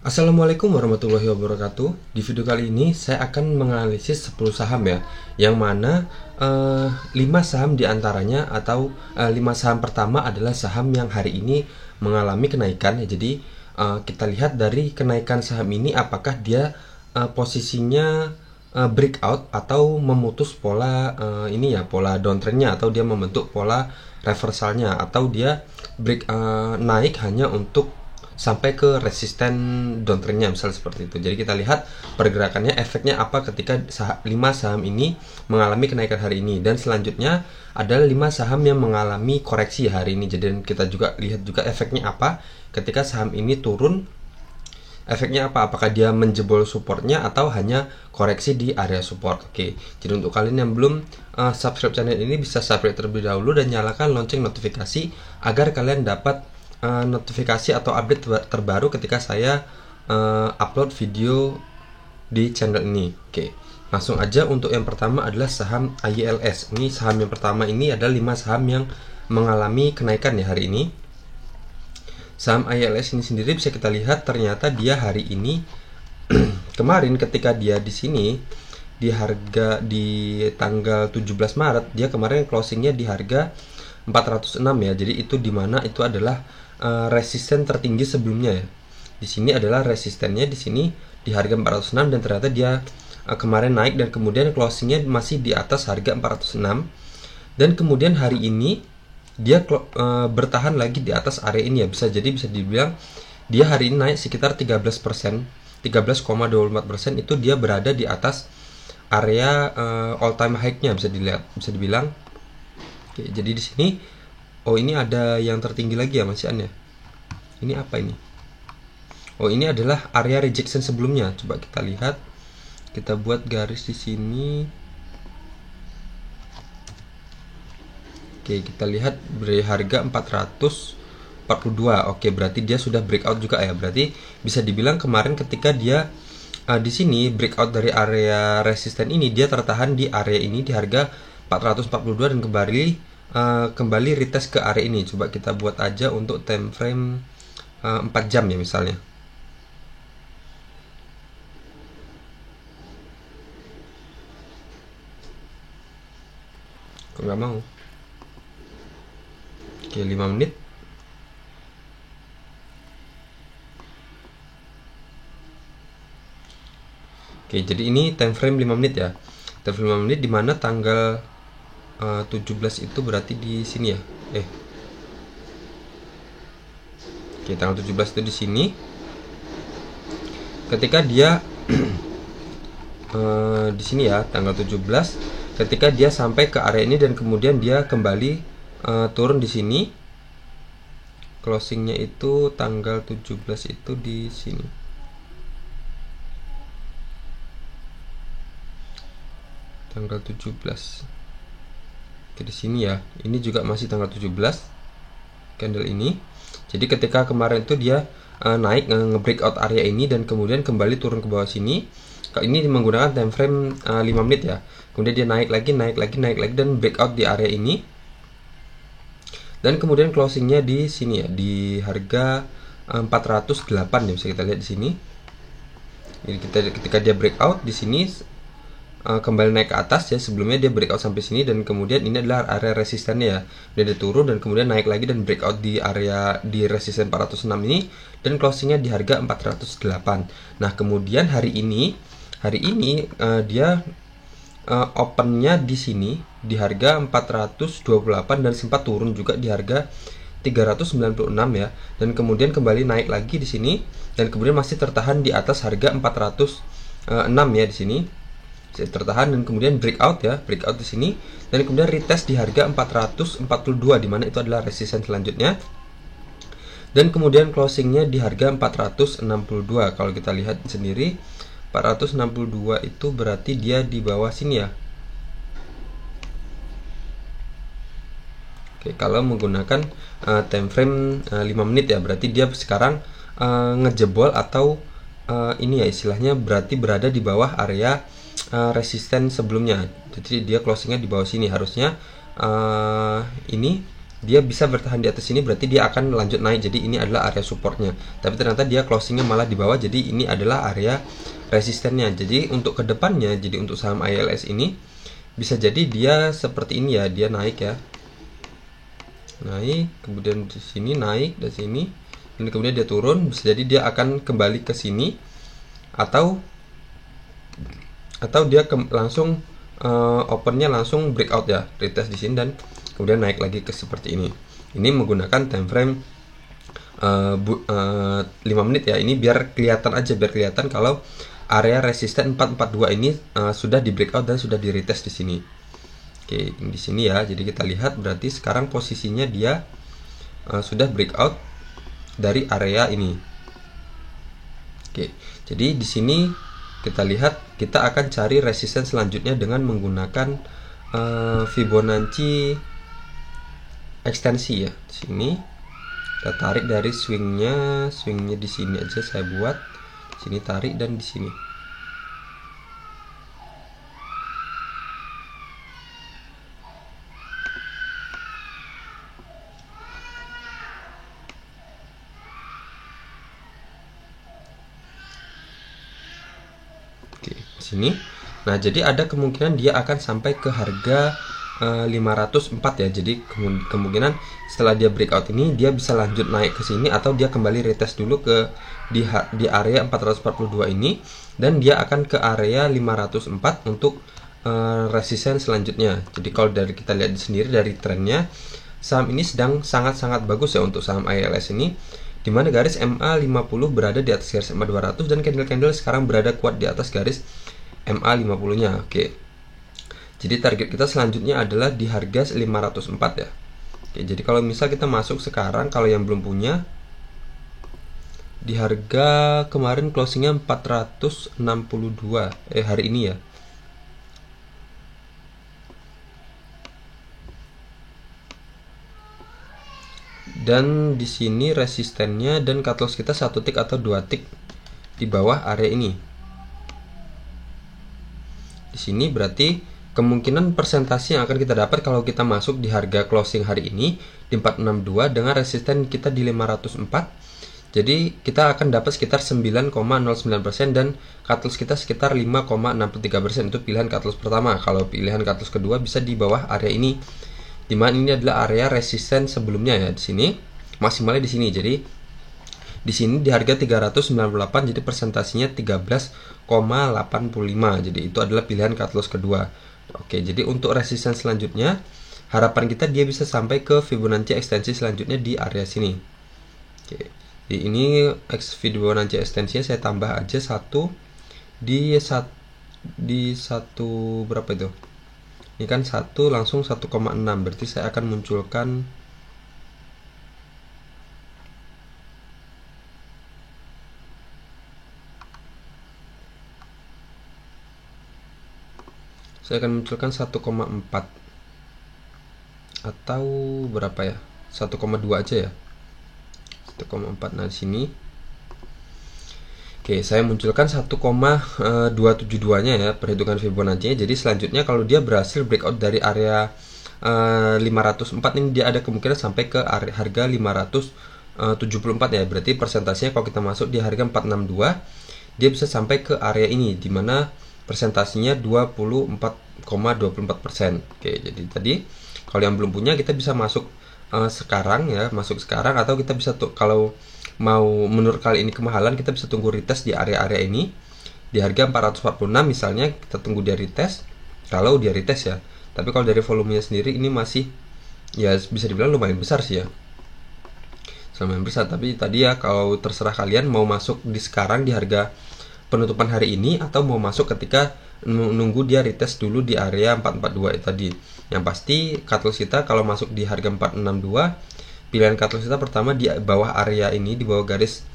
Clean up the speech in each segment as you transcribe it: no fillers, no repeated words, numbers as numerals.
Assalamualaikum warahmatullahi wabarakatuh. Di video kali ini saya akan menganalisis 10 saham ya, yang mana 5 saham diantaranya atau 5 saham pertama adalah saham yang hari ini mengalami kenaikan ya. Jadi kita lihat dari kenaikan saham ini apakah dia posisinya breakout atau memutus pola pola downtrendnya, atau dia membentuk pola reversalnya, atau dia naik hanya untuk sampai ke resisten downtrendnya, misalnya seperti itu. Jadi kita lihat pergerakannya, efeknya apa ketika 5 saham ini mengalami kenaikan hari ini. Dan selanjutnya adalah 5 saham yang mengalami koreksi hari ini. Jadi kita juga lihat juga efeknya apa ketika saham ini turun. Efeknya apa? Apakah dia menjebol supportnya atau hanya koreksi di area support? Oke, jadi untuk kalian yang belum subscribe channel ini, bisa subscribe terlebih dahulu dan nyalakan lonceng notifikasi agar kalian dapat notifikasi atau update terbaru ketika saya upload video di channel ini. Oke, langsung aja untuk yang pertama adalah saham AYLS. Ini saham yang pertama, ini adalah 5 saham yang mengalami kenaikan ya hari ini. Saham AYLS ini sendiri bisa kita lihat ternyata dia hari ini kemarin ketika dia di sini di harga di tanggal 17 Maret, dia kemarin closingnya di harga 406 ya. Jadi itu dimana itu adalah resisten tertinggi sebelumnya ya. Di sini adalah resistennya di sini di harga 406, dan ternyata dia kemarin naik dan kemudian closingnya masih di atas harga 406, dan kemudian hari ini dia bertahan lagi di atas area ini ya. Bisa dibilang dia hari ini naik sekitar 13%, 13,24%. Itu dia berada di atas area all time high-nya, bisa dibilang. Oke, jadi di sini ini ada yang tertinggi lagi ya Mas Ian ya. Ini apa ini? Ini adalah area rejection sebelumnya. Coba kita lihat. Kita buat garis di sini. Oke, kita lihat dari harga 442. Oke, berarti dia sudah breakout juga ya. Berarti bisa dibilang kemarin ketika dia di sini breakout dari area resisten ini, dia tertahan di area ini di harga 442 dan kembali retest ke area ini. Coba kita buat aja untuk time frame 4 jam ya misalnya. Kok nggak mau? Oke, 5 menit. Oke, jadi ini time frame 5 menit ya. Time frame 5 menit dimana tanggal 17 itu berarti di sini ya. Oke, tanggal 17 itu di sini. Ketika dia di sini ya, tanggal 17, ketika dia sampai ke area ini dan kemudian dia kembali turun di sini. Closingnya itu tanggal 17 itu di sini. Tanggal 17. Oke, di sini ya. Ini juga masih tanggal 17 candle ini. Jadi ketika kemarin itu dia naik nge-breakout area ini dan kemudian kembali turun ke bawah sini. Kalau ini menggunakan time frame 5 menit ya. Kemudian dia naik lagi dan breakout di area ini. Dan kemudian closingnya di sini ya, di harga 408 ya, bisa kita lihat di sini. Jadi ketika dia breakout di sini kembali naik ke atas ya. Sebelumnya dia breakout sampai sini dan kemudian ini adalah area resistennya ya. Dia turun dan kemudian naik lagi dan breakout di area di resisten 406 ini dan closingnya di harga 408. Nah, kemudian hari ini dia opennya di sini di harga 428 dan sempat turun juga di harga 396 ya, dan kemudian kembali naik lagi di sini dan kemudian masih tertahan di atas harga 406 ya di sini. Tertahan dan kemudian breakout di sini dan kemudian retest di harga 442 di mana itu adalah resisten selanjutnya. Dan kemudian closingnya di harga 462. Kalau kita lihat sendiri 462 itu berarti dia di bawah sini ya. Oke, kalau menggunakan time frame 5 menit ya, berarti dia sekarang ngejebol atau ini ya istilahnya berarti berada di bawah area resisten sebelumnya. Jadi dia closingnya di bawah sini. Harusnya ini dia bisa bertahan di atas sini, berarti dia akan lanjut naik, jadi ini adalah area supportnya. Tapi ternyata dia closingnya malah di bawah, jadi ini adalah area resistennya. Jadi untuk kedepannya, jadi untuk saham ILS ini bisa jadi dia seperti ini ya, dia naik ya, naik, kemudian di sini naik dari sini, dan kemudian dia turun. Bisa jadi dia akan kembali ke sini, atau dia langsung opennya langsung breakout ya, retest di sini dan kemudian naik lagi ke seperti ini. Ini menggunakan time frame 5 menit ya. Ini biar kelihatan aja, biar kelihatan kalau area resisten 442 ini sudah di breakout dan sudah di retest di sini. Oke, di sini ya. Jadi kita lihat berarti sekarang posisinya dia sudah breakout dari area ini. Oke, jadi di sini kita lihat, kita akan cari resisten selanjutnya dengan menggunakan Fibonacci ekstensi ya. Di sini kita tarik dari swingnya di sini aja saya buat. Di sini tarik dan di sini. Oke, di sini. Nah, jadi ada kemungkinan dia akan sampai ke harga 504 ya. Jadi kemungkinan setelah dia breakout ini dia bisa lanjut naik ke sini, atau dia kembali retest dulu ke di area 442 ini, dan dia akan ke area 504 untuk resisten selanjutnya. Jadi kalau dari kita lihat sendiri dari trennya, saham ini sedang sangat-sangat bagus ya untuk saham ILS ini, dimana garis MA50 berada di atas garis MA200 dan candle-candle sekarang berada kuat di atas garis MA50 nya. Oke, jadi target kita selanjutnya adalah di harga 504 ya. Oke, jadi kalau misal kita masuk sekarang, kalau yang belum punya, di harga kemarin closingnya 462 hari ini ya. Dan di sini resistennya dan cut loss kita 1 tick atau 2 tick di bawah area ini. Di sini berarti kemungkinan persentase yang akan kita dapat kalau kita masuk di harga closing hari ini di 462 dengan resisten kita di 504. Jadi kita akan dapat sekitar 9,09% dan cut loss kita sekitar 5,63%. Itu pilihan cut loss pertama. Kalau pilihan cut loss kedua bisa di bawah area ini, dimana ini adalah area resisten sebelumnya ya. Di sini maksimalnya di sini. Jadi di sini di harga 398, jadi persentasenya 13,85. Jadi itu adalah pilihan cut loss kedua. Oke, jadi untuk resisten selanjutnya harapan kita dia bisa sampai ke Fibonacci ekstensi selanjutnya di area sini. Oke, jadi ini Fibonacci ekstensinya saya tambah aja satu di satu berapa itu? Ini kan 1 langsung 1,6, berarti saya akan munculkan saya akan munculkan 1,4 atau berapa ya, 1,2 aja ya, 1,4. Nah di sini oke, saya munculkan 1,272 nya ya perhitungan Fibonacci nya. Jadi selanjutnya kalau dia berhasil breakout dari area 504 ini, dia ada kemungkinan sampai ke harga 574 ya. Berarti persentasenya kalau kita masuk di harga 462, dia bisa sampai ke area ini, dimana persentasenya 24,24%. Oke, jadi tadi kalau yang belum punya kita bisa masuk sekarang ya, atau kita bisa kalau mau menurut kali ini kemahalan, kita bisa tunggu retest di area-area ini di harga 446 misalnya, kita tunggu dia retest. Kalau dia retest ya, tapi kalau dari volumenya sendiri ini masih ya bisa dibilang lumayan besar sih ya, lumayan besar. Tapi tadi ya kalau terserah kalian mau masuk di sekarang di harga penutupan hari ini, atau mau masuk ketika nunggu dia retest dulu di area 442 tadi. Yang pasti cut loss kita kalau masuk di harga 462, pilihan cut loss kita pertama di bawah area ini, di bawah garis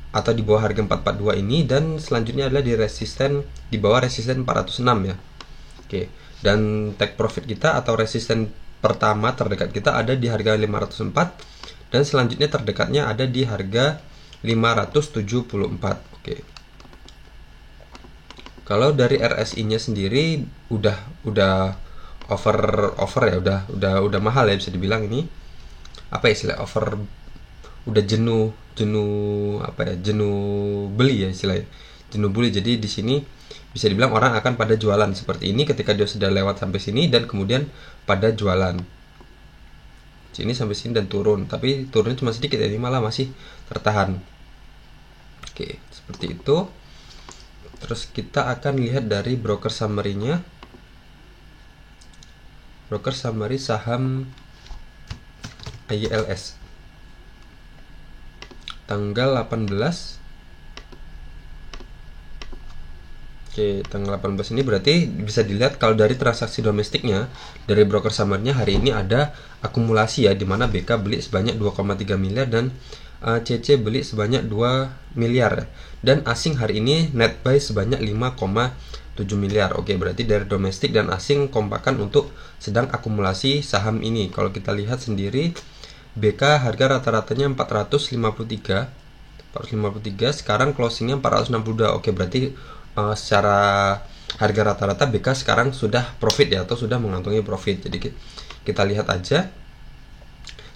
atau di bawah harga 442 ini, dan selanjutnya adalah di resisten, di bawah resisten 406 ya. Oke, dan take profit kita atau resisten pertama terdekat kita ada di harga 504, dan selanjutnya terdekatnya ada di harga 574. Oke. Kalau dari RSI-nya sendiri udah over ya, udah mahal ya bisa dibilang ini. apa ya, istilah udah jenuh beli ya istilahnya, jenuh beli. Jadi di sini bisa dibilang orang akan pada jualan seperti ini ketika dia sudah lewat sampai sini dan kemudian pada jualan sini sampai sini dan turun, tapi turunnya cuma sedikit ya, ini malah masih tertahan. Oke, seperti itu. Terus kita akan lihat dari broker summary-nya. Broker summary saham ILS tanggal 18. Oke, tanggal 18 ini berarti bisa dilihat kalau dari transaksi domestiknya, dari broker summary-nya hari ini ada akumulasi ya, dimana BK beli sebanyak 2,3 miliar dan CC beli sebanyak 2 miliar, dan asing hari ini net buy sebanyak 5,7 miliar. Oke, berarti dari domestik dan asing kompakan untuk sedang akumulasi saham ini. Kalau kita lihat sendiri, BK harga rata-ratanya 453, sekarang closingnya 462. Oke, berarti secara harga rata-rata BK sekarang sudah profit ya, atau sudah mengantongi profit. Jadi kita lihat aja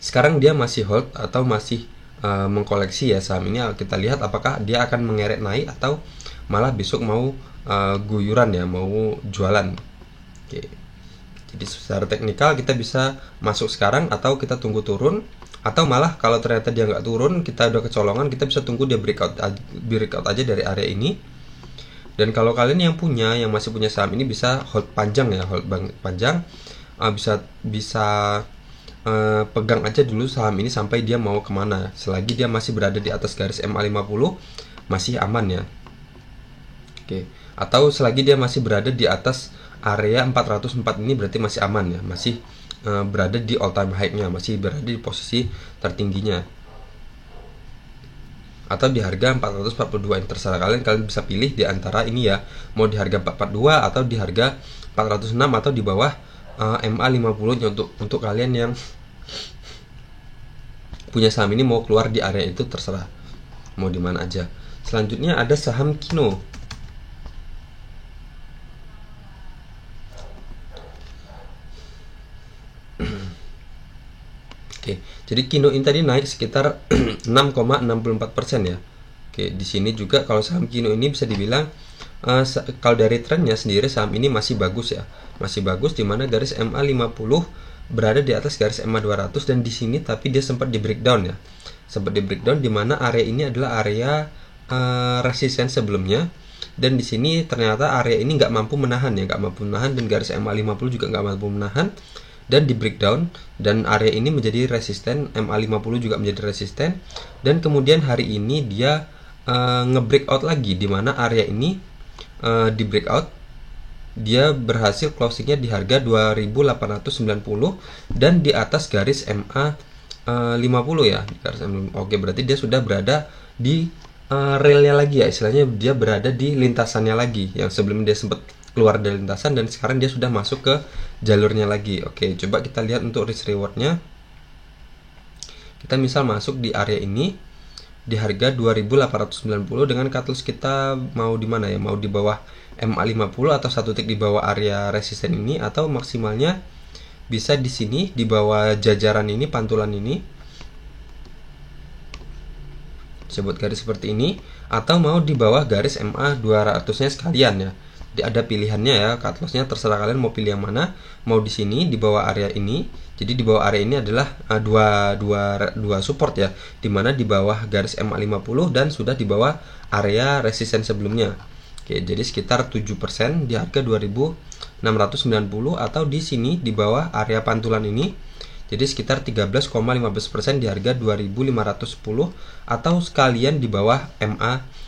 sekarang dia masih hold atau masih mengkoleksi ya saham ini. Kita lihat apakah dia akan mengerek naik atau malah besok mau guyuran ya, mau jualan. Oke, jadi secara teknikal kita bisa masuk sekarang atau kita tunggu turun, atau malah kalau ternyata dia nggak turun, kita udah kecolongan, kita bisa tunggu dia breakout aja dari area ini. Dan kalau kalian yang masih punya saham ini bisa hold panjang ya, panjang, bisa pegang aja dulu saham ini sampai dia mau kemana. Selagi dia masih berada di atas garis MA50 masih aman ya. Oke, atau selagi dia masih berada di atas area 404 ini berarti masih aman ya, masih berada di all time high-nya, masih berada di posisi tertingginya, atau di harga 442. Yang terserah kalian bisa pilih di antara ini ya, mau di harga 442 atau di harga 406 atau di bawah MA50 nya. Untuk kalian yang punya saham ini mau keluar di area itu terserah mau di mana aja. Selanjutnya ada saham Kino. Oke, jadi Kino ini tadi naik sekitar 6,64% ya. Oke, di sini juga kalau saham Kino ini bisa dibilang kalau dari trennya sendiri saham ini masih bagus ya. Masih bagus, dimana garis MA50 berada di atas garis MA200, dan di sini tapi dia sempat di breakdown ya. Sempat di breakdown, dimana area ini adalah area resisten sebelumnya, dan di sini ternyata area ini nggak mampu menahan ya, dan garis MA50 juga nggak mampu menahan dan di breakdown, dan area ini menjadi resisten, MA50 juga menjadi resisten, dan kemudian hari ini dia nge-breakout lagi, di mana area ini di breakout, dia berhasil closingnya di harga 2890 dan di atas garis MA50 ya, Oke, berarti dia sudah berada di railnya lagi ya, istilahnya dia berada di lintasannya lagi, yang sebelumnya dia sempat keluar dari lintasan dan sekarang dia sudah masuk ke jalurnya lagi. Oke, coba kita lihat untuk risk rewardnya. Kita misal masuk di area ini di harga 2890 dengan cut loss kita mau di mana ya, mau di bawah MA50 atau satu titik di bawah area resisten ini, atau maksimalnya bisa di sini di bawah jajaran ini, pantulan ini, sebut garis seperti ini, atau mau di bawah garis MA200 nya sekalian ya. Ada pilihannya ya, cut loss-nya terserah kalian mau pilih yang mana. Mau di sini di bawah area ini. Jadi di bawah area ini adalah dua support ya, dimana di bawah garis MA50 dan sudah di bawah area resisten sebelumnya. Oke, jadi sekitar 7% di harga 2690, atau di sini di bawah area pantulan ini. Jadi sekitar 13,15% di harga 2510, atau sekalian di bawah MA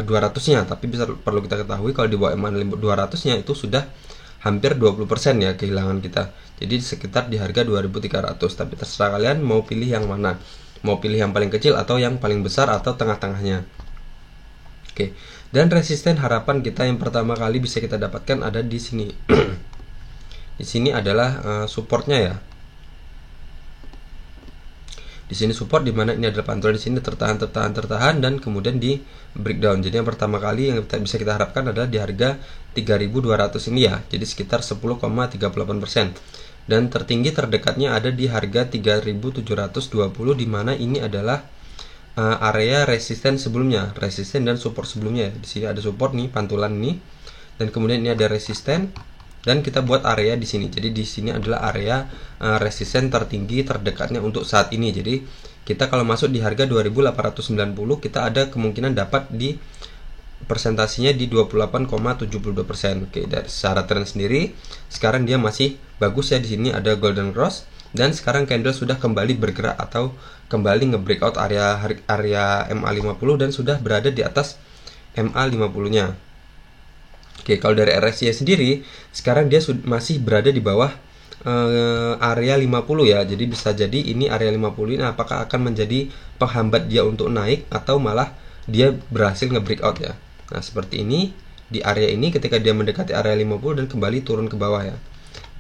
200-nya, tapi perlu kita ketahui kalau di bawah MA 200-nya itu sudah hampir 20% ya kehilangan kita. Jadi sekitar di harga 2300, tapi terserah kalian mau pilih yang mana. Mau pilih yang paling kecil atau yang paling besar atau tengah-tengahnya. Oke. Dan resisten harapan kita yang pertama kali bisa kita dapatkan ada di sini. Di sini adalah supportnya ya. Di sini support, di mana ini adalah pantulan, di sini tertahan dan kemudian di breakdown. Jadi yang pertama kali yang bisa kita harapkan adalah di harga 3200 ini ya. Jadi sekitar 10,38%. dan tertinggi terdekatnya ada di harga 3720, di mana ini adalah area resisten sebelumnya, resisten dan support sebelumnya. Di sini ada support nih, pantulan ini, dan kemudian ini ada resisten, dan kita buat area di sini. Jadi di sini adalah area resisten tertinggi terdekatnya untuk saat ini. Jadi kita kalau masuk di harga 2890, kita ada kemungkinan dapat di persentasinya di 28,72%. Oke, dari secara tren sendiri sekarang dia masih bagus ya. Di sini ada golden cross, dan sekarang candle sudah kembali bergerak atau kembali nge-breakout area MA50 dan sudah berada di atas MA50-nya. Oke, kalau dari RSI sendiri sekarang dia masih berada di bawah area 50 ya. Jadi bisa jadi ini area 50 ini apakah akan menjadi penghambat dia untuk naik atau malah dia berhasil nge-breakout ya. Nah, seperti ini di area ini ketika dia mendekati area 50 dan kembali turun ke bawah ya.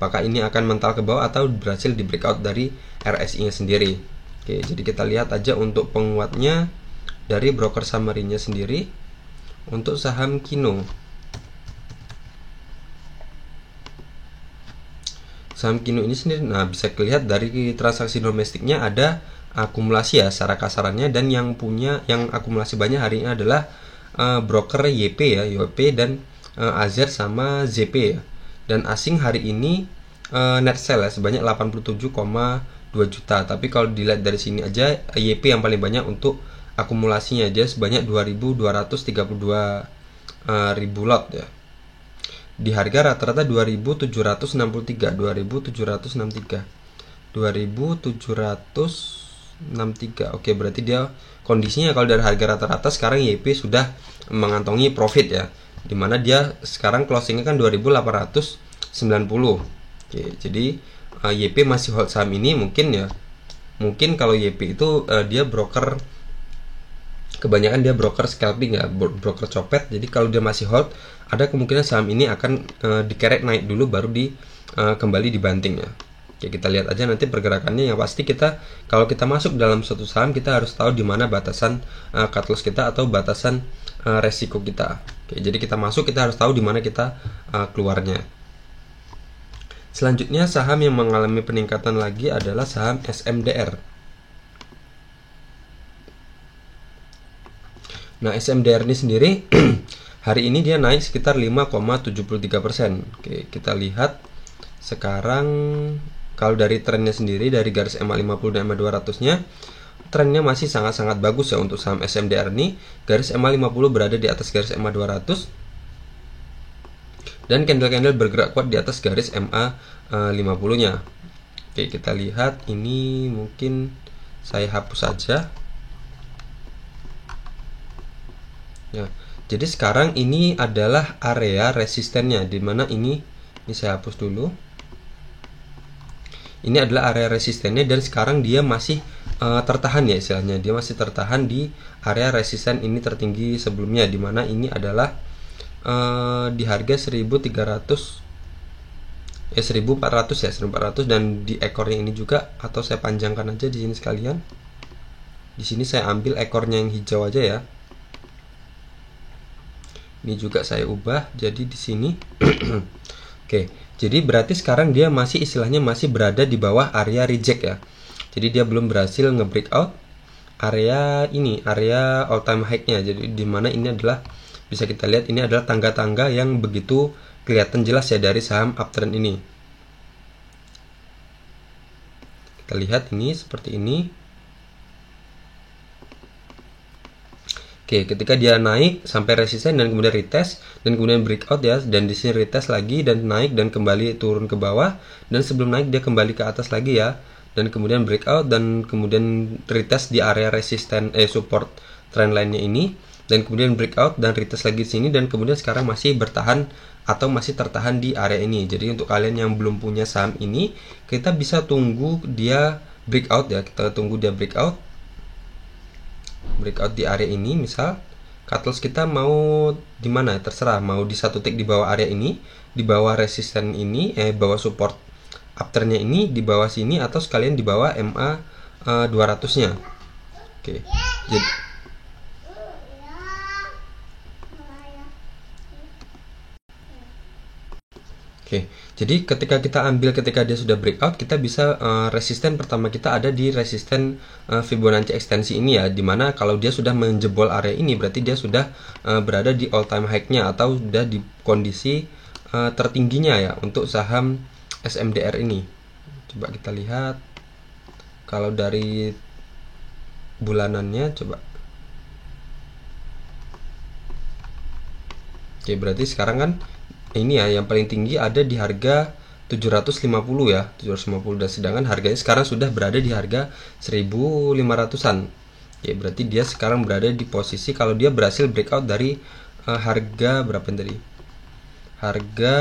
Apakah ini akan mental ke bawah atau berhasil di breakout dari RSI-nya sendiri. Oke, jadi kita lihat aja untuk penguatnya dari broker summary-nya sendiri untuk saham Kino. Saham Kino ini sendiri, nah bisa dilihat dari transaksi domestiknya ada akumulasi ya secara kasarannya, dan yang akumulasi banyak hari ini adalah broker YP ya, YP dan Azer sama ZP ya. Dan asing hari ini net sell ya sebanyak 87,2 juta. Tapi kalau dilihat dari sini aja YP yang paling banyak untuk akumulasinya aja sebanyak 2.232 ribu lot ya. Di harga rata-rata 2.763. Oke, berarti dia kondisinya kalau dari harga rata-rata sekarang YP sudah mengantongi profit ya, dimana dia sekarang closingnya kan 2.890. Oke, jadi YP masih hold saham ini. Mungkin kalau YP itu dia broker, kebanyakan dia broker scalping ya, broker copet. Jadi kalau dia masih hold, ada kemungkinan saham ini akan dikerek naik dulu baru kembali dibanting ya. Oke, kita lihat aja nanti pergerakannya. Yang pasti kalau kita masuk dalam suatu saham, kita harus tahu di mana batasan cut loss kita atau batasan resiko kita. Oke, jadi kita masuk, kita harus tahu di mana kita keluarnya. Selanjutnya saham yang mengalami peningkatan lagi adalah saham SMDR. Nah, SMDR ini sendiri hari ini dia naik sekitar 5,73%. Oke, kita lihat sekarang kalau dari trennya sendiri, dari garis MA50 dan MA200-nya, trennya masih sangat-sangat bagus ya untuk saham SMDR ini. Garis MA50 berada di atas garis MA200, dan candle-candle bergerak kuat di atas garis MA50-nya. Oke, kita lihat ini, mungkin saya hapus saja. Ya, jadi sekarang ini adalah area resistennya, dimana ini saya hapus dulu. Ini adalah area resistennya, dan sekarang dia masih tertahan ya istilahnya. Dia masih tertahan di area resisten ini tertinggi sebelumnya, dimana ini adalah di harga 1400 ya, 1400, dan di ekornya ini juga, atau saya panjangkan aja di sini sekalian. Di sini saya ambil ekornya yang hijau aja ya. Ini juga saya ubah jadi di sini. Oke, jadi berarti sekarang dia masih istilahnya masih berada di bawah area reject ya. Jadi dia belum berhasil nge-breakout area ini, area all time high-nya. Jadi di mana ini adalah, bisa kita lihat ini adalah tangga-tangga yang begitu kelihatan jelas ya dari saham uptrend ini. Kita lihat ini seperti ini. Oke, ketika dia naik sampai resisten dan kemudian retest dan kemudian breakout ya, dan di sini retest lagi dan naik dan kembali turun ke bawah, dan sebelum naik dia kembali ke atas lagi ya, dan kemudian breakout dan kemudian retest di area resisten support trendline-nya ini, dan kemudian breakout dan retest lagi di sini, dan kemudian sekarang masih bertahan atau masih tertahan di area ini. Jadi untuk kalian yang belum punya saham ini, kita bisa tunggu dia breakout ya, kita tunggu dia breakout di area ini. Misal cut loss kita mau di mana, terserah, mau di satu tick di bawah area ini, di bawah resisten ini, bawah support uptrendnya ini, di bawah sini, atau sekalian di bawah MA 200-nya. Oke. Oke, jadi ketika dia sudah breakout, kita bisa resisten pertama kita ada di resisten Fibonacci ekstensi ini ya, dimana kalau dia sudah menjebol area ini berarti dia sudah berada di all time high-nya atau sudah di kondisi tertingginya ya untuk saham SMDR ini. Coba kita lihat kalau dari bulanannya, coba. Oke, berarti sekarang kan ini ya yang paling tinggi ada di harga 750 ya, 750, dan sedangkan harganya sekarang sudah berada di harga 1500-an. Oke, berarti dia sekarang berada di posisi kalau dia berhasil breakout dari harga berapa tadi? Harga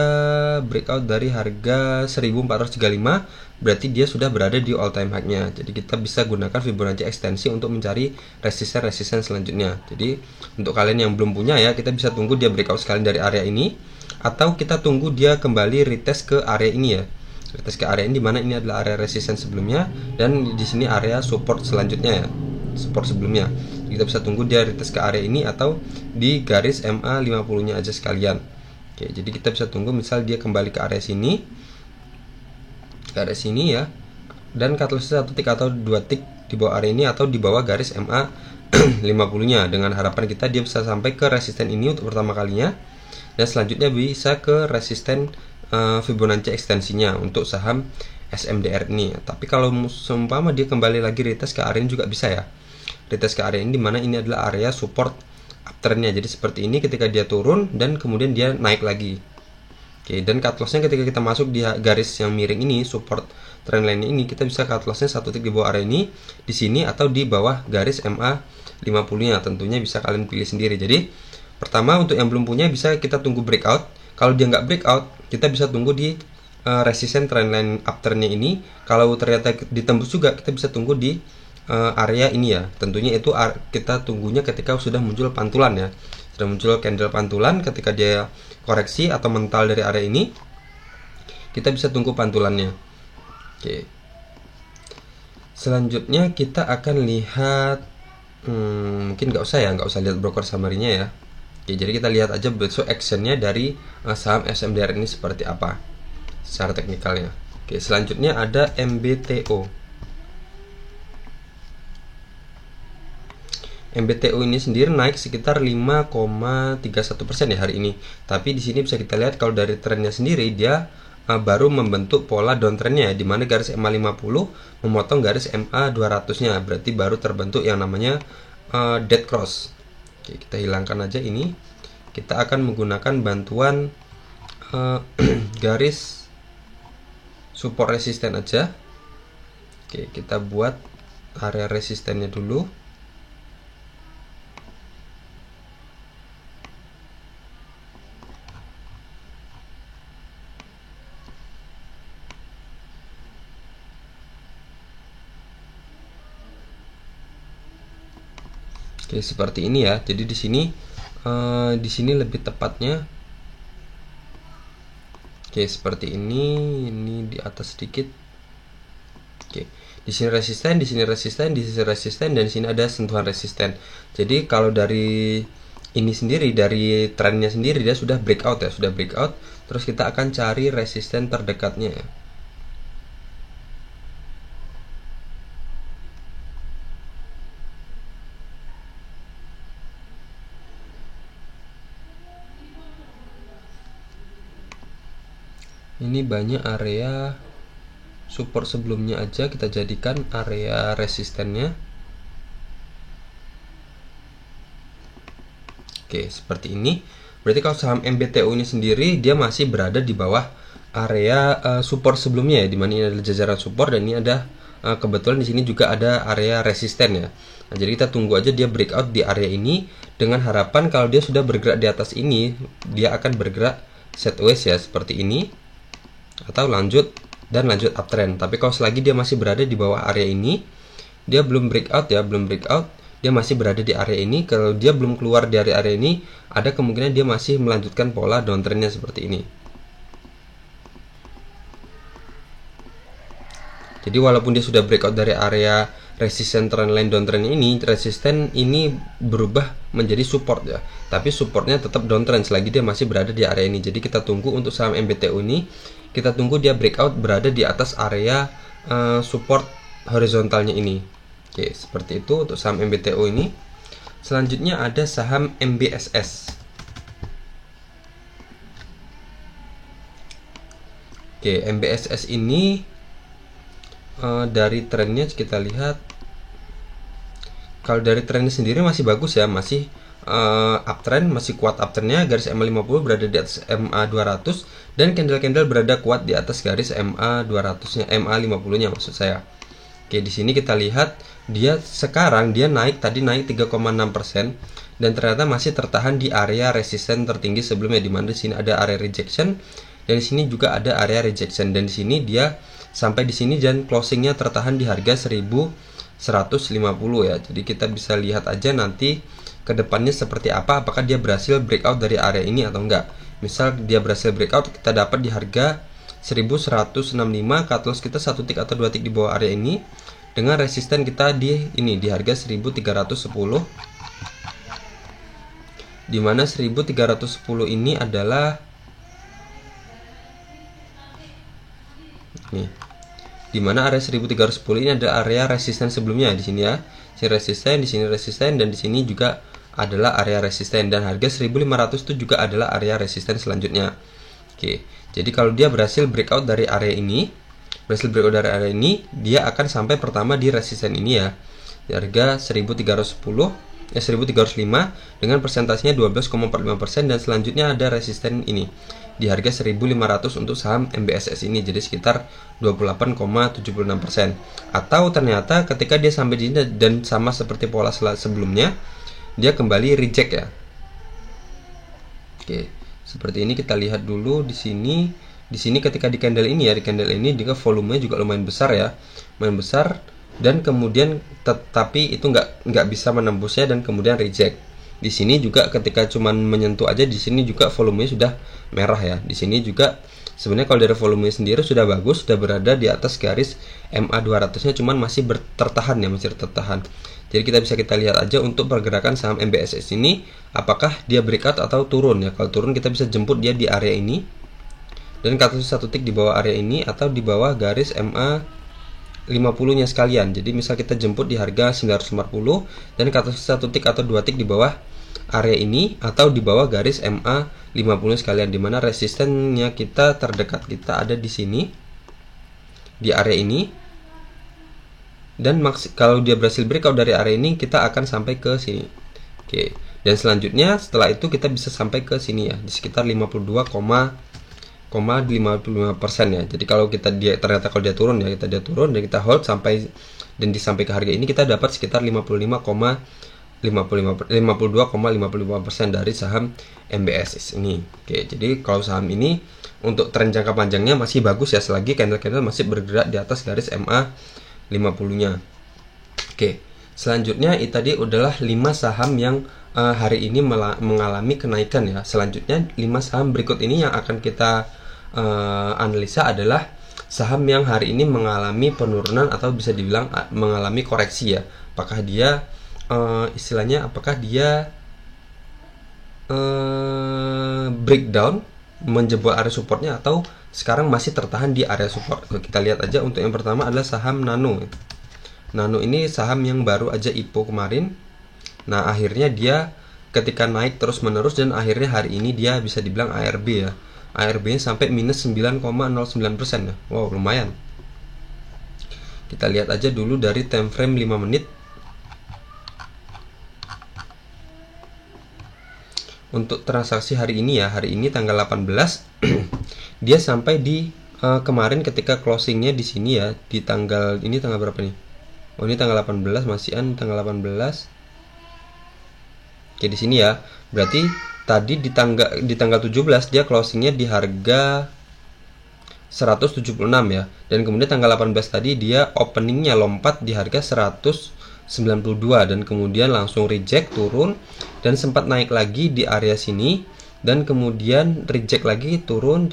breakout dari harga 1435, berarti dia sudah berada di all time high-nya. Jadi kita bisa gunakan Fibonacci ekstensi untuk mencari resisten selanjutnya. Jadi untuk kalian yang belum punya ya, kita bisa tunggu dia breakout sekali dari area ini, atau kita tunggu dia kembali retest ke area ini ya. Retest ke area ini, dimana ini adalah area resisten sebelumnya dan di sini area support selanjutnya ya, support sebelumnya. Kita bisa tunggu dia retest ke area ini atau di garis MA 50 nya aja sekalian. Oke, jadi kita bisa tunggu misal dia kembali ke area sini, ya, dan cut loss-nya 1 tick atau 2 tick di bawah area ini atau di bawah garis MA 50 nya, dengan harapan kita dia bisa sampai ke resisten ini untuk pertama kalinya, dan selanjutnya bisa ke resisten Fibonacci ekstensinya untuk saham SMDR ini. Tapi kalau seumpama dia kembali lagi retest ke area ini juga bisa ya, retest ke area ini, dimana ini adalah area support uptrendnya. Jadi seperti ini ketika dia turun dan kemudian dia naik lagi. Oke, dan cut loss-nya ketika kita masuk di garis yang miring ini, support trendline ini, kita bisa cut loss-nya 1 tick di bawah area ini, di sini atau di bawah garis MA 50 nya. Tentunya bisa kalian pilih sendiri. Jadi pertama untuk yang belum punya bisa kita tunggu breakout. Kalau dia nggak breakout, kita bisa tunggu di resisten trendline uptrendnya ini. Kalau ternyata ditembus juga, kita bisa tunggu di area ini ya. Tentunya itu kita tunggunya ketika sudah muncul pantulan ya, sudah muncul candle pantulan. Ketika dia koreksi atau mental dari area ini, kita bisa tunggu pantulannya. Oke, selanjutnya kita akan lihat mungkin nggak usah lihat broker summary-nya ya. Oke, jadi kita lihat aja besok actionnya dari saham SMDR ini seperti apa secara teknikalnya. Oke, selanjutnya ada MBTO. MBTO ini sendiri naik sekitar 5,31% ya hari ini. Tapi di sini bisa kita lihat kalau dari trennya sendiri dia baru membentuk pola downtrendnya, di mana garis MA 50 memotong garis MA 200-nya. Berarti baru terbentuk yang namanya dead cross. Oke, kita hilangkan aja ini. Kita akan menggunakan bantuan garis support resisten aja. Oke, kita buat area resistennya dulu. Oke, seperti ini ya. Jadi di sini lebih tepatnya. Oke, seperti ini di atas sedikit. Oke, di sini resisten, di sini resisten, di sini resisten, dan di sini ada sentuhan resisten. Jadi kalau dari ini sendiri, dari trennya sendiri dia sudah breakout ya, sudah breakout. Terus kita akan cari resisten terdekatnya ya. Ini banyak area support sebelumnya aja kita jadikan area resistennya. Oke, seperti ini. Berarti kalau saham MBTO ini sendiri dia masih berada di bawah area support sebelumnya ya, dimana ini adalah jajaran support dan ini ada kebetulan di sini juga ada area resisten ya. Nah, jadi kita tunggu aja dia breakout di area ini, dengan harapan kalau dia sudah bergerak di atas ini, dia akan bergerak sideways ya seperti ini, atau lanjut uptrend. Tapi kalau selagi dia masih berada di bawah area ini, dia belum breakout ya, dia masih berada di area ini. Kalau dia belum keluar dari area ini, ada kemungkinan dia masih melanjutkan pola downtrendnya seperti ini. Jadi walaupun dia sudah breakout dari area resisten trendline downtrend ini, resisten ini berubah menjadi support ya, tapi supportnya tetap downtrend selagi dia masih berada di area ini. Jadi kita tunggu untuk saham MBTU ini, kita tunggu dia breakout berada di atas area support horizontalnya ini. Oke, seperti itu untuk saham MBTU ini. Selanjutnya ada saham MBSS. Oke, MBSS ini dari trennya kita lihat, kalau dari trennya sendiri masih bagus ya, masih uptrend, masih kuat uptrendnya. Garis MA 50 berada di atas MA 200 dan candle-candle berada kuat di atas garis MA 200-nya, MA 50-nya maksud saya. Oke, di sini kita lihat dia sekarang naik 3,6% dan ternyata masih tertahan di area resisten tertinggi sebelumnya, di mana di sini ada area rejection dan di sini juga ada area rejection, dan di sini dia sampai di sini dan closingnya tertahan di harga 1150 ya. Jadi kita bisa lihat aja nanti ke depannya seperti apa, apakah dia berhasil breakout dari area ini atau enggak. Misal dia berhasil breakout, kita dapat di harga 1165, cut loss kita 1 tick atau 2 tick di bawah area ini, dengan resisten kita di harga 1310, dimana 1310 ini adalah nih, dimana area 1310 ini adalah area resisten sebelumnya. Di sini ya, sini resisten, di sini resisten, dan di sini juga adalah area resisten, dan harga 1500 itu juga adalah area resisten selanjutnya. Oke, jadi kalau dia berhasil breakout dari area ini, dia akan sampai pertama di resisten ini ya, di harga 1305 dengan persentasenya 12,45%, dan selanjutnya ada resisten ini di harga 1500 untuk saham MBSS ini, jadi sekitar 28,76%. Atau ternyata ketika dia sampai di sini dan sama seperti pola sebelumnya, dia kembali reject ya. Oke, seperti ini kita lihat dulu di sini. Di sini ketika di candle ini ya, di candle ini juga volumenya juga lumayan besar ya, lumayan besar, dan kemudian tetapi itu nggak bisa menembusnya dan kemudian reject. Di sini juga ketika cuman menyentuh aja, di sini juga volumenya sudah merah ya. Di sini juga sebenarnya kalau dari volumenya sendiri sudah bagus, sudah berada di atas garis MA 200-nya, cuman masih tertahan ya, masih tertahan. Jadi kita lihat aja untuk pergerakan saham MBSS ini, apakah dia breakout atau turun ya. Kalau turun kita bisa jemput dia di area ini dan cut loss 1 tick di bawah area ini atau di bawah garis MA 50-nya sekalian. Jadi misal kita jemput di harga 940 dan cut loss 1 tick atau 2 tick di bawah area ini atau di bawah garis MA 50 sekalian, dimana resistennya kita terdekat kita ada di sini di area ini, dan kalau dia berhasil breakout dari area ini kita akan sampai ke sini. Oke, dan selanjutnya setelah itu kita bisa sampai ke sini ya, di sekitar 52,55% ya. Jadi kalau ternyata kalau dia turun ya, dia turun dan kita hold sampai dan sampai ke harga ini, kita dapat sekitar 52,55% dari saham MBSS ini. Oke, jadi kalau saham ini untuk tren jangka panjangnya masih bagus ya, selagi candle-candle masih bergerak di atas garis MA 50-nya. Oke, selanjutnya itu tadi adalah 5 saham yang hari ini mengalami kenaikan ya. Selanjutnya 5 saham berikut ini yang akan kita analisa adalah saham yang hari ini mengalami penurunan atau bisa dibilang mengalami koreksi ya. Apakah dia apakah dia breakdown, menjebol area supportnya, atau sekarang masih tertahan di area support. Kita lihat aja. Untuk yang pertama adalah saham Nano. Nano ini saham yang baru aja IPO kemarin. Nah, akhirnya dia ketika naik terus menerus dan akhirnya hari ini dia bisa dibilang ARB ya. ARB-nya sampai minus 9,09% ya. Wow, lumayan. Kita lihat aja dulu dari time frame 5 menit. Untuk transaksi hari ini ya, hari ini tanggal 18 dia sampai di kemarin ketika closingnya di sini ya, di tanggal ini tanggal berapa nih? Oh, ini tanggal 18, masihan tanggal 18. Oke, di sini ya. Berarti tadi di tanggal 17 dia closingnya di harga 176 ya. Dan kemudian tanggal 18 tadi dia openingnya lompat di harga 192 dan kemudian langsung reject, turun dan sempat naik lagi di area sini dan kemudian reject lagi, turun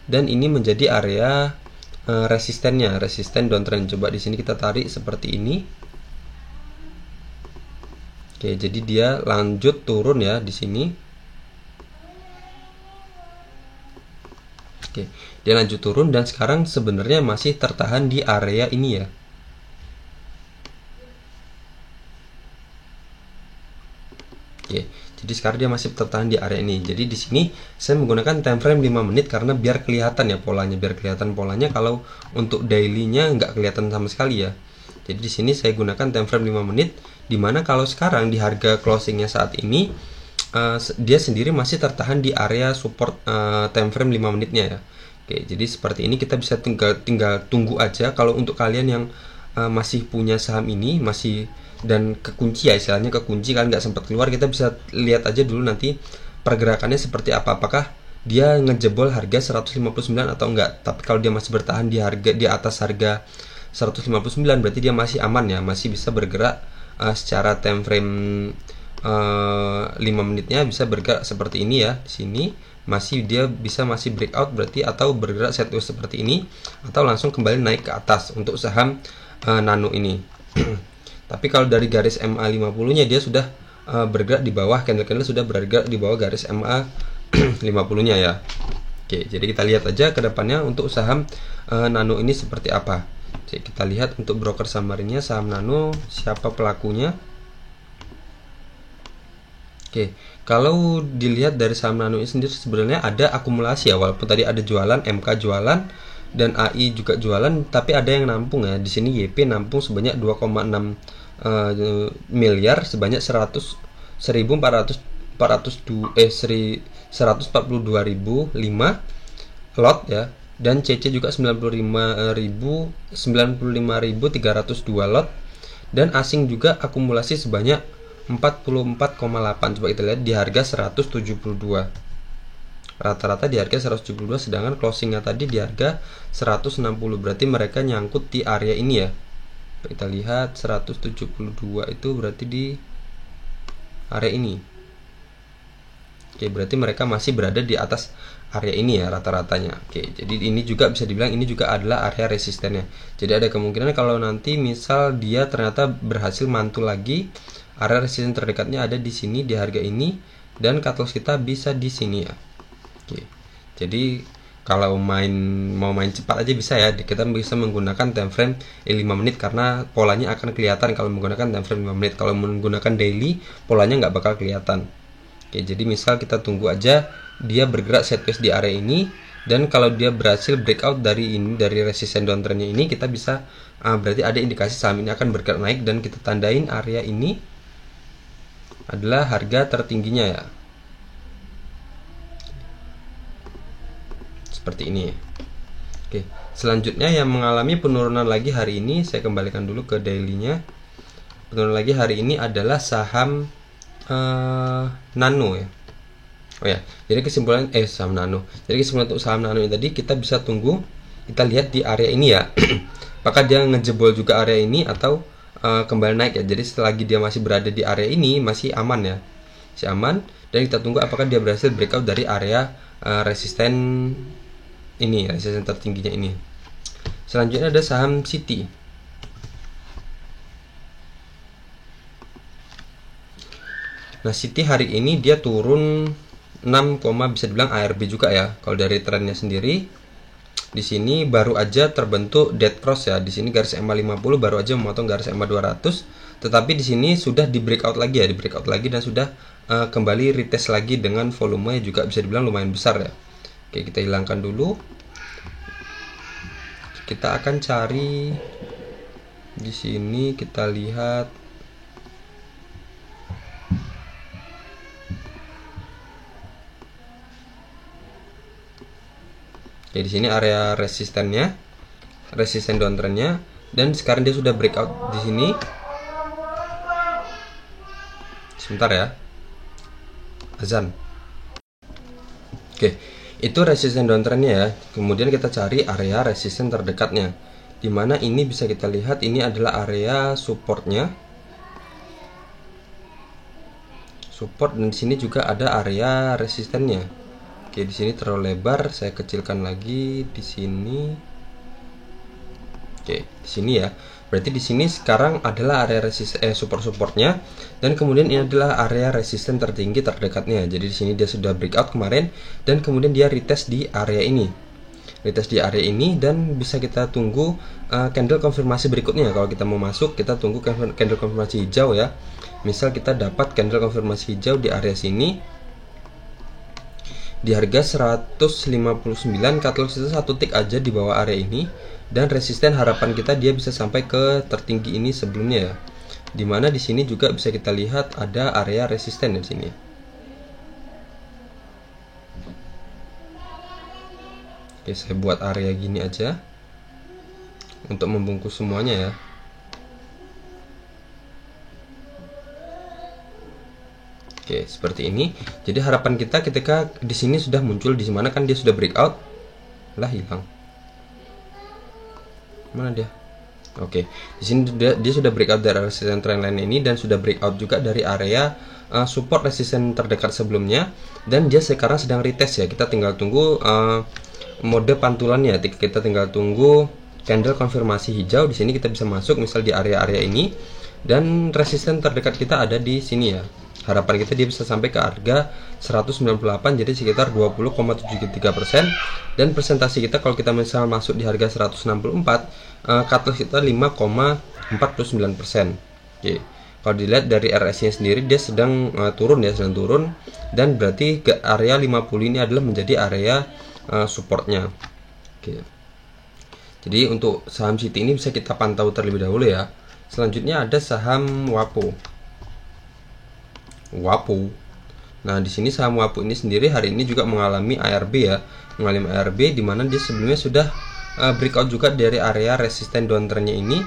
dan ini menjadi area resistennya, resisten downtrend. Coba di sini kita tarik seperti ini. Oke, jadi dia lanjut turun ya di sini. Oke, dia lanjut turun dan sekarang sebenarnya masih tertahan di area ini ya. Oke, jadi sekarang dia masih tertahan di area ini. Jadi di sini saya menggunakan time frame 5 menit karena biar kelihatan ya polanya, biar kelihatan polanya. Kalau untuk daily-nya nggak kelihatan sama sekali ya. Jadi di sini saya gunakan time frame 5 menit, dimana kalau sekarang di harga closingnya saat ini dia sendiri masih tertahan di area support time frame 5 menitnya ya. Oke, jadi seperti ini kita bisa tinggal tunggu aja. Kalau untuk kalian yang masih punya saham ini masih dan kekunci ya, istilahnya kekunci kan nggak sempat keluar, kita bisa lihat aja dulu nanti pergerakannya seperti apa, apakah dia ngejebol harga 159 atau enggak. Tapi kalau dia masih bertahan di harga di atas harga 159 berarti dia masih aman ya, masih bisa bergerak secara time frame 5 menitnya bisa bergerak seperti ini ya. Di sini masih dia bisa masih breakout berarti, atau bergerak sideways seperti ini, atau langsung kembali naik ke atas untuk saham Nano ini. Tapi kalau dari garis MA 50 nya dia sudah bergerak di bawah, candle sudah bergerak di bawah garis MA 50 nya ya. Oke, jadi kita lihat aja ke depannya untuk saham Nano ini seperti apa. Jadi kita lihat untuk broker summary-nya saham Nano, siapa pelakunya. Oke, kalau dilihat dari saham Nano ini sendiri sebenarnya ada akumulasi ya, walaupun tadi ada jualan, MK jualan dan AI juga jualan, tapi ada yang nampung ya. Di sini YP nampung sebanyak 2,6 miliar sebanyak 142.005 lot ya, dan CC juga 95.302 lot, dan asing juga akumulasi sebanyak 44,8. Coba kita lihat di harga 172. Rata-rata di harga 172, sedangkan closingnya tadi di harga 160. Berarti mereka nyangkut di area ini ya. Kita lihat 172 itu berarti di area ini. Oke, berarti mereka masih berada di atas area ini ya rata-ratanya. Oke, jadi ini juga bisa dibilang ini juga adalah area resistennya. Jadi ada kemungkinan kalau nanti misal dia ternyata berhasil mantul lagi, area resisten terdekatnya ada di sini di harga ini, dan cut loss kita bisa di sini ya. Oke, jadi kalau mau main cepat aja bisa ya, kita bisa menggunakan time frame 5 menit karena polanya akan kelihatan kalau menggunakan time frame 5 menit. Kalau menggunakan daily, polanya nggak bakal kelihatan. Oke, jadi misal kita tunggu aja dia bergerak sideways di area ini, dan kalau dia berhasil breakout dari ini, dari resisten downtrendnya ini, kita bisa berarti ada indikasi saham ini akan bergerak naik, dan kita tandain area ini adalah harga tertingginya ya. Seperti ini. Oke, selanjutnya yang mengalami penurunan lagi hari ini, saya kembalikan dulu ke daily-nya. Penurunan lagi hari ini adalah saham Nano ya. Oh ya, jadi kesimpulan saham Nano. Jadi kesimpulan untuk saham Nano ini tadi kita bisa tunggu, kita lihat di area ini ya. Apakah dia ngejebol juga area ini atau kembali naik ya. Jadi selagi dia masih berada di area ini masih aman ya. Masih aman, dan kita tunggu apakah dia berhasil breakout dari area resisten ini, resisten tertingginya ini. Selanjutnya ada saham Citi. Nah, Citi hari ini dia turun 6, bisa dibilang ARB juga ya. Kalau dari trennya sendiri di sini baru aja terbentuk dead cross ya. Di sini garis MA 50 baru aja memotong garis MA 200, tetapi di sini sudah di breakout lagi ya, di breakout lagi, dan sudah kembali retest lagi dengan volume juga bisa dibilang lumayan besar ya. Oke, kita hilangkan dulu. Kita akan cari di sini, kita lihat ya, di sini area resistennya, resisten downtrendnya, dan sekarang dia sudah breakout di sini. Sebentar ya, azan. Oke, itu resisten downtrendnya ya. Kemudian kita cari area resisten terdekatnya, dimana ini bisa kita lihat ini adalah area supportnya, support, dan di sini juga ada area resistennya. Oke, di sini terlalu lebar, saya kecilkan lagi di sini. Oke, di sini ya. Berarti di sini sekarang adalah area support-supportnya, dan kemudian ini adalah area resisten tertinggi terdekatnya. Jadi di sini dia sudah breakout kemarin, dan kemudian dia retest di area ini. Retest di area ini, dan bisa kita tunggu candle konfirmasi berikutnya. Kalau kita mau masuk, kita tunggu candle konfirmasi hijau ya. Misal kita dapat candle konfirmasi hijau di area sini di harga 159, cut loss itu satu tick aja di bawah area ini, dan resisten harapan kita dia bisa sampai ke tertinggi ini sebelumnya ya. Dimana di sini juga bisa kita lihat ada area resisten di sini. Oke, saya buat area gini aja untuk membungkus semuanya ya. Oke, seperti ini. Jadi harapan kita ketika di sini sudah muncul, di mana kan dia sudah breakout, lah hilang. Mana dia? Oke, di sini dia sudah breakout dari resisten trendline ini, dan sudah breakout juga dari area support resisten terdekat sebelumnya, dan dia sekarang sedang retest ya. Kita tinggal tunggu mode pantulannya. Kita tinggal tunggu candle konfirmasi hijau. Di sini kita bisa masuk misal di area-area ini, dan resisten terdekat kita ada di sini ya. Harapan kita dia bisa sampai ke harga 198, jadi sekitar 20,73%, dan presentasi kita kalau kita misal masuk di harga 164, cut loss kita 5,49%. Oke. Kalau dilihat dari RSI nya sendiri dia sedang turun ya, sedang turun, dan berarti ke area 50 ini adalah menjadi area supportnya. Oke. Jadi untuk saham Citi ini bisa kita pantau terlebih dahulu ya. Selanjutnya ada saham WAPO. Nah, di sini saham WAPO ini sendiri hari ini juga mengalami ARB ya, mengalami ARB di mana dia sebelumnya sudah breakout juga dari area resisten downtrendnya ini,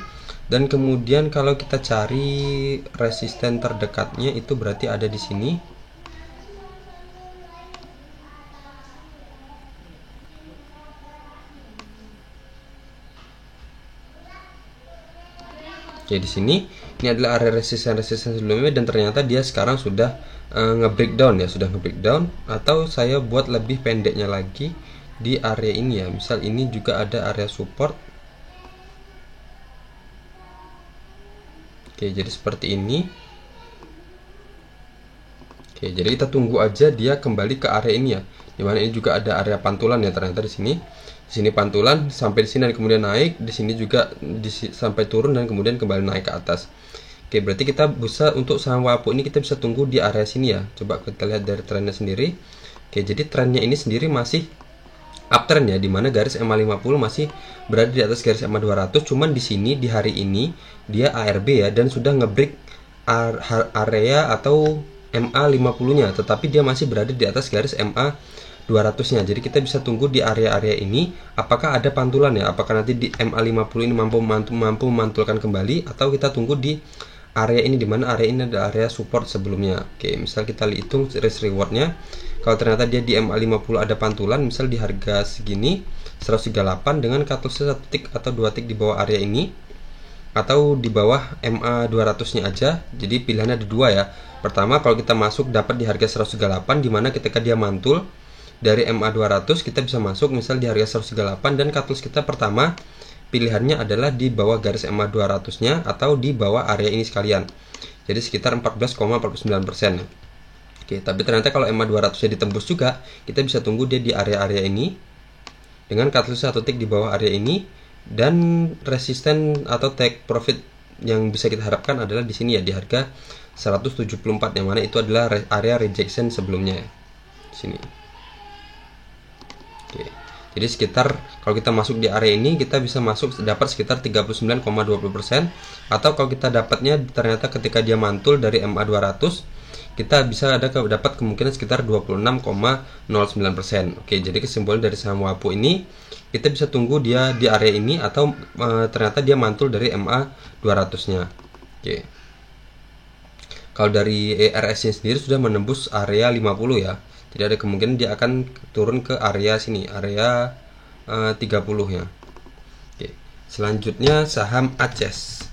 dan kemudian kalau kita cari resisten terdekatnya itu berarti ada di sini. Oke, di sini ini adalah area resisten sebelumnya, dan ternyata dia sekarang sudah nge-breakdown ya, sudah nge-breakdown. Atau saya buat lebih pendeknya lagi di area ini ya. Misal ini juga ada area support. Oke, jadi seperti ini. Oke, jadi kita tunggu aja dia kembali ke area ini ya. Dimana ini juga ada area pantulan ya, ternyata di sini. Di sini pantulan sampai di sini dan kemudian naik, di sini juga sampai turun dan kemudian kembali naik ke atas. Oke, berarti kita bisa untuk saham WAPO ini kita bisa tunggu di area sini ya. Coba kita lihat dari trennya sendiri. Oke, jadi trennya ini sendiri masih uptrend ya, dimana garis MA50 masih berada di atas garis MA200. Cuman di sini di hari ini dia ARB ya, dan sudah ngebreak area atau MA50-nya, tetapi dia masih berada di atas garis MA200-nya. Jadi kita bisa tunggu di area-area ini apakah ada pantulan ya, apakah nanti di MA50 ini mampu memantulkan kembali, atau kita tunggu di area ini, dimana area ini ada area support sebelumnya. Oke, misal kita hitung risk rewardnya. Kalau ternyata dia di MA50 ada pantulan, misal di harga segini 138 dengan cut loss 1 tick atau 2 tick di bawah area ini, atau di bawah MA200-nya aja. Jadi pilihannya ada dua ya. Pertama, kalau kita masuk dapat di harga 138, dimana ketika dia mantul dari MA200 kita bisa masuk misal di harga 138, dan cut loss kita pertama pilihannya adalah di bawah garis MA200-nya atau di bawah area ini sekalian. Jadi sekitar 14,49%. Oke, tapi ternyata kalau MA200-nya ditembus juga, kita bisa tunggu dia di area-area ini dengan cut loss 1 tick di bawah area ini, dan resisten atau take profit yang bisa kita harapkan adalah di sini ya, di harga 174, yang mana itu adalah area rejection sebelumnya ya. Di sini. Oke. Jadi sekitar kalau kita masuk di area ini kita bisa masuk dapat sekitar 39,20%, atau kalau kita dapatnya ternyata ketika dia mantul dari MA200 kita bisa dapat kemungkinan sekitar 26,09%. Oke, jadi kesimpulan dari saham WAPO ini kita bisa tunggu dia di area ini, atau ternyata dia mantul dari MA200-nya. Oke. Kalau dari RSI sendiri sudah menembus area 50 ya. Jadi ada kemungkinan dia akan turun ke area sini, area 30 ya. Oke. Selanjutnya saham ACES.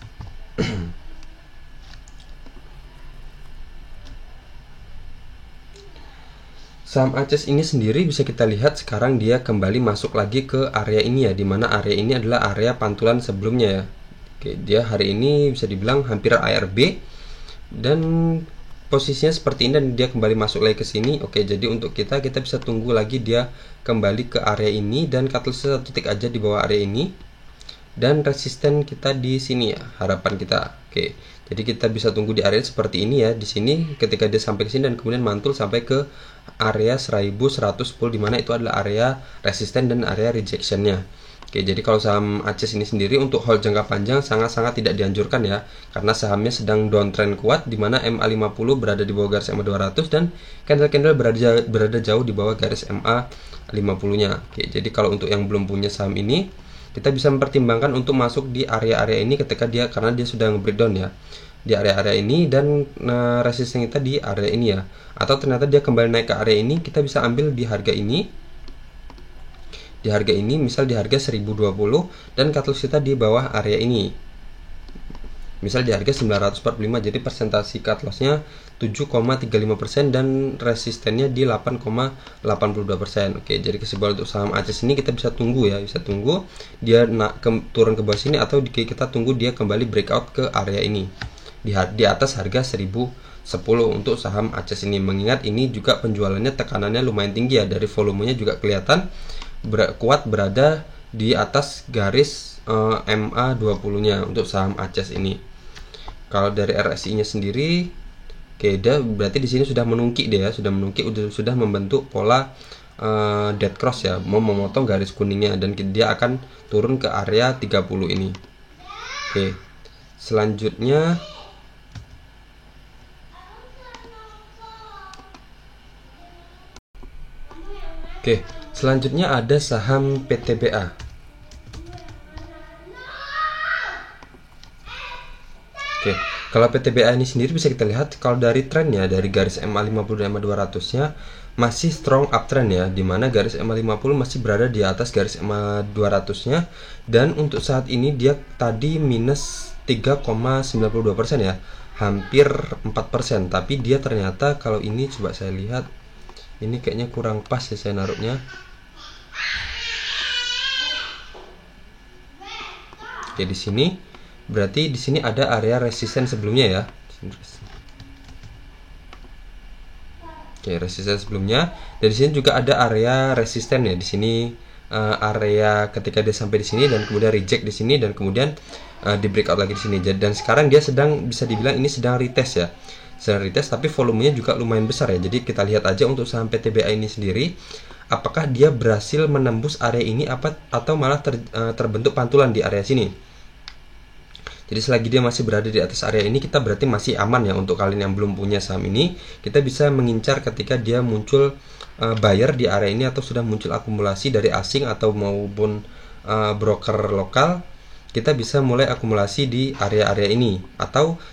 Saham Aces ini sendiri bisa kita lihat sekarang dia kembali masuk lagi ke area ini ya, dimana area ini adalah area pantulan sebelumnya ya. Oke, dia hari ini bisa dibilang hampir ARB dan posisinya seperti ini dan dia kembali masuk lagi ke sini. Oke, jadi untuk kita bisa tunggu lagi dia kembali ke area ini dan catalyst 1 titik aja di bawah area ini. Dan resisten kita di sini ya, harapan kita. Oke, jadi kita bisa tunggu di area seperti ini ya. Di sini ketika dia sampai ke sini dan kemudian mantul sampai ke area 1110, dimana itu adalah area resisten dan area rejectionnya. Oke, jadi kalau saham Aces ini sendiri untuk hold jangka panjang sangat-sangat tidak dianjurkan ya, karena sahamnya sedang downtrend kuat, dimana MA50 berada di bawah garis MA200 dan candle-candle berada jauh di bawah garis MA50-nya. Oke, jadi kalau untuk yang belum punya saham ini, kita bisa mempertimbangkan untuk masuk di area-area ini karena dia sudah nge-breakdown ya di area-area ini, dan resisten kita di area ini ya. Atau ternyata dia kembali naik ke area ini, kita bisa ambil di harga ini. Di harga ini misal di harga 1020 dan catalyst kita di bawah area ini. Misal di harga 945, jadi persentasi cut loss-nya 7,35% dan resistennya di 8,82%. Oke, jadi kesimpulan untuk saham Aces ini kita bisa tunggu ya, bisa tunggu dia turun ke bawah sini atau kita tunggu dia kembali breakout ke area ini di atas harga 1010 untuk saham Aces ini. Mengingat ini juga penjualannya tekanannya lumayan tinggi ya, dari volumenya juga kelihatan kuat berada di atas garis MA20-nya untuk saham Aces ini. Kalau dari RSI-nya sendiri, oke, dia berarti di sini sudah menungkik dia, sudah membentuk pola dead cross ya, mau memotong garis kuningnya dan dia akan turun ke area 30 ini. Oke. Selanjutnya selanjutnya ada saham PTBA. Oke, kalau PTBA ini sendiri bisa kita lihat kalau dari trennya, dari garis MA50 dan MA200-nya masih strong uptrend ya, dimana garis MA50 masih berada di atas garis MA200-nya, dan untuk saat ini dia tadi minus 3,92% ya, hampir 4%, tapi dia ternyata kalau ini coba saya lihat, ini kayaknya kurang pas ya saya naruhnya. Oke, di sini berarti di sini ada area resisten sebelumnya ya. Oke, resisten sebelumnya. Dan di sini juga ada area resisten ya. Di sini area ketika dia sampai di sini dan kemudian reject di sini dan kemudian di breakout lagi di sini. Dan sekarang dia sedang bisa dibilang ini sedang retest ya. Sedang retest, tapi volumenya juga lumayan besar ya. Jadi kita lihat aja untuk saham PTBA ini sendiri, apakah dia berhasil menembus area ini atau malah terbentuk pantulan di area sini. Jadi selagi dia masih berada di atas area ini, kita berarti masih aman ya. Untuk kalian yang belum punya saham ini, kita bisa mengincar ketika dia muncul buyer di area ini atau sudah muncul akumulasi dari asing atau maupun broker lokal. Kita bisa mulai akumulasi di area-area ini.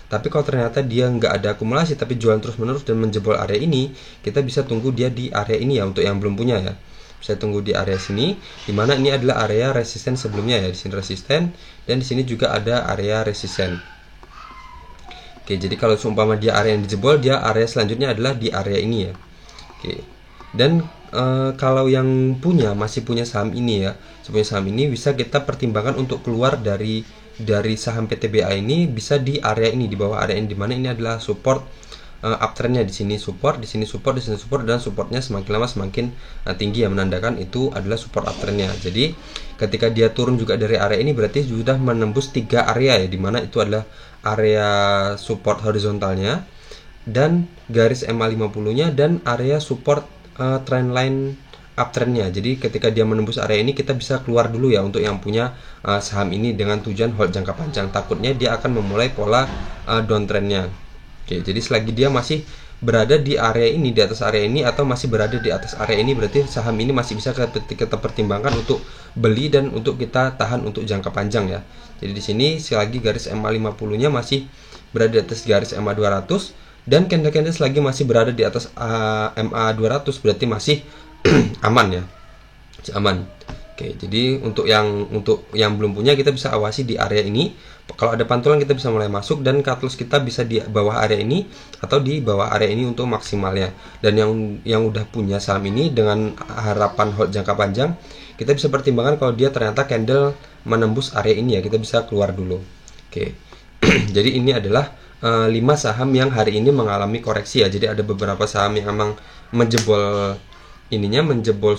Tapi kalau ternyata dia nggak ada akumulasi tapi jualan terus-menerus dan menjebol area ini, kita bisa tunggu dia di area ini ya untuk yang belum punya ya. Saya tunggu di area sini, dimana ini adalah area resisten sebelumnya ya. Di sini resisten dan di sini juga ada area resisten. Oke, jadi kalau seumpama dia area yang dijebol, dia area selanjutnya adalah di area ini ya. Oke, dan kalau yang masih punya saham ini ya, bisa kita pertimbangkan untuk keluar dari saham PTBA ini, bisa di area ini, di bawah area ini, dimana ini adalah support uptrendnya. Di sini support, di sini support, di sini support, dan supportnya semakin lama semakin tinggi ya, menandakan itu adalah support uptrendnya. Jadi ketika dia turun juga dari area ini berarti sudah menembus 3 area ya, dimana itu adalah area support horizontalnya dan garis MA50-nya dan area support trendline uptrendnya. Jadi ketika dia menembus area ini, kita bisa keluar dulu ya untuk yang punya saham ini dengan tujuan hold jangka panjang. Takutnya dia akan memulai pola downtrendnya. Oke, jadi selagi dia masih berada di area ini, di atas area ini, atau masih berada di atas area ini, berarti saham ini masih bisa kita pertimbangkan untuk beli dan untuk kita tahan untuk jangka panjang ya. Jadi di sini selagi garis MA50-nya masih berada di atas garis MA200 dan candle-candle selagi masih berada di atas MA200 berarti masih aman ya. Masih aman. Oke, jadi untuk yang belum punya, kita bisa awasi di area ini. Kalau ada pantulan kita bisa mulai masuk, dan cut loss kita bisa di bawah area ini atau di bawah area ini untuk maksimalnya. Dan yang udah punya saham ini dengan harapan hold jangka panjang, kita bisa pertimbangkan kalau dia ternyata candle menembus area ini ya, kita bisa keluar dulu. Oke. Jadi ini adalah 5 saham yang hari ini mengalami koreksi ya. Jadi ada beberapa saham yang memang menjebol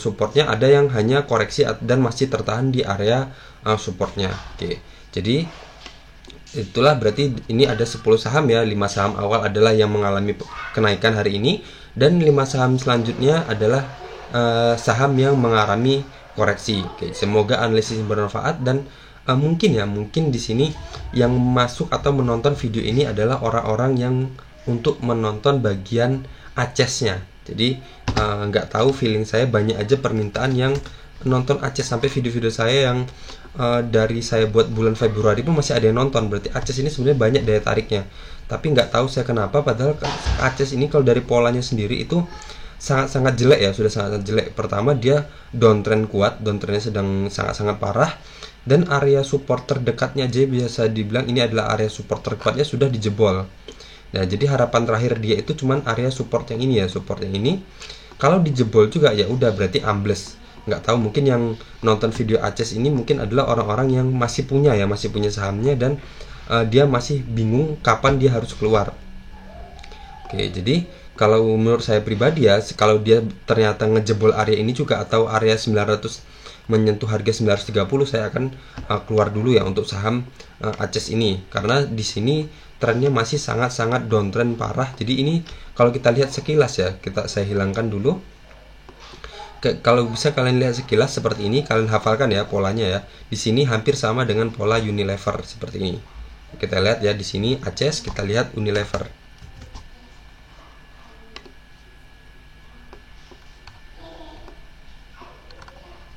supportnya, ada yang hanya koreksi dan masih tertahan di area supportnya. Oke. Jadi itulah berarti ini ada 10 saham ya. 5 saham awal adalah yang mengalami kenaikan hari ini, dan 5 saham selanjutnya adalah saham yang mengalami koreksi. Oke, semoga analisis bermanfaat, dan mungkin di sini yang masuk atau menonton video ini adalah orang-orang yang untuk menonton bagian ACES-nya. Jadi nggak tahu, feeling saya banyak aja permintaan yang nonton ACES, sampai video-video saya yang dari saya buat bulan Februari pun masih ada yang nonton. Berarti ACES ini sebenarnya banyak daya tariknya, tapi nggak tahu saya kenapa, padahal ACES ini kalau dari polanya sendiri itu sangat-sangat jelek ya, sudah sangat jelek. Pertama, dia downtrend kuat, downtrendnya sedang sangat-sangat parah, dan area support terdekatnya aja biasa dibilang ini adalah area support terkuatnya sudah dijebol. Nah, jadi harapan terakhir dia itu cuman area support yang ini ya, support yang ini. Kalau dijebol juga ya udah berarti ambles. Nggak tahu, mungkin yang nonton video ACES ini mungkin adalah orang-orang yang masih punya sahamnya, dan dia masih bingung kapan dia harus keluar. Oke, jadi kalau menurut saya pribadi ya, kalau dia ternyata ngejebol area ini juga atau area 900 menyentuh harga 930, saya akan keluar dulu ya untuk saham ACES ini, karena di sini trennya masih sangat-sangat downtrend parah. Jadi ini kalau kita lihat sekilas ya, saya hilangkan dulu. Kalau bisa kalian lihat sekilas seperti ini, kalian hafalkan ya polanya ya. Di sini hampir sama dengan pola Unilever seperti ini. Kita lihat ya, di sini ACES, kita lihat Unilever.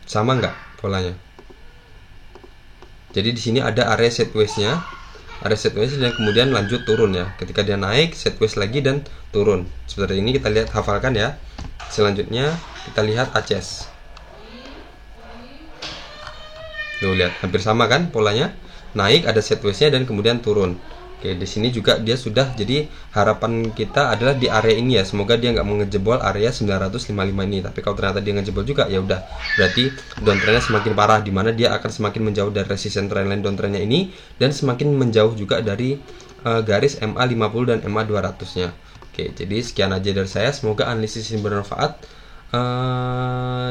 Sama nggak polanya? Jadi di sini ada area sideways-nya, dan kemudian lanjut turun ya. Ketika dia naik, sideways lagi dan turun. Seperti ini, kita lihat, hafalkan ya. Selanjutnya kita lihat ACES. Tuh lihat, hampir sama kan polanya? Naik, ada sideways-nya, dan kemudian turun. Oke, di sini juga dia sudah, jadi harapan kita adalah di area ini ya. Semoga dia nggak mengejebol area 955 ini. Tapi kalau ternyata dia ngejebol juga, ya udah berarti downtrendnya semakin parah, di mana dia akan semakin menjauh dari resistance trendline downtrendnya ini, dan semakin menjauh juga dari garis MA50 dan MA200-nya. Oke, jadi sekian aja dari saya. Semoga analisis ini bermanfaat.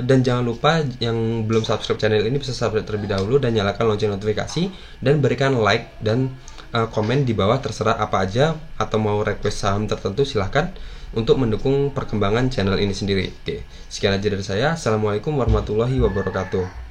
Dan jangan lupa yang belum subscribe channel ini bisa subscribe terlebih dahulu dan nyalakan lonceng notifikasi, dan berikan like dan komen di bawah, terserah apa aja, atau mau request saham tertentu silahkan untuk mendukung perkembangan channel ini sendiri. Oke, sekian aja dari saya. Assalamualaikum warahmatullahi wabarakatuh.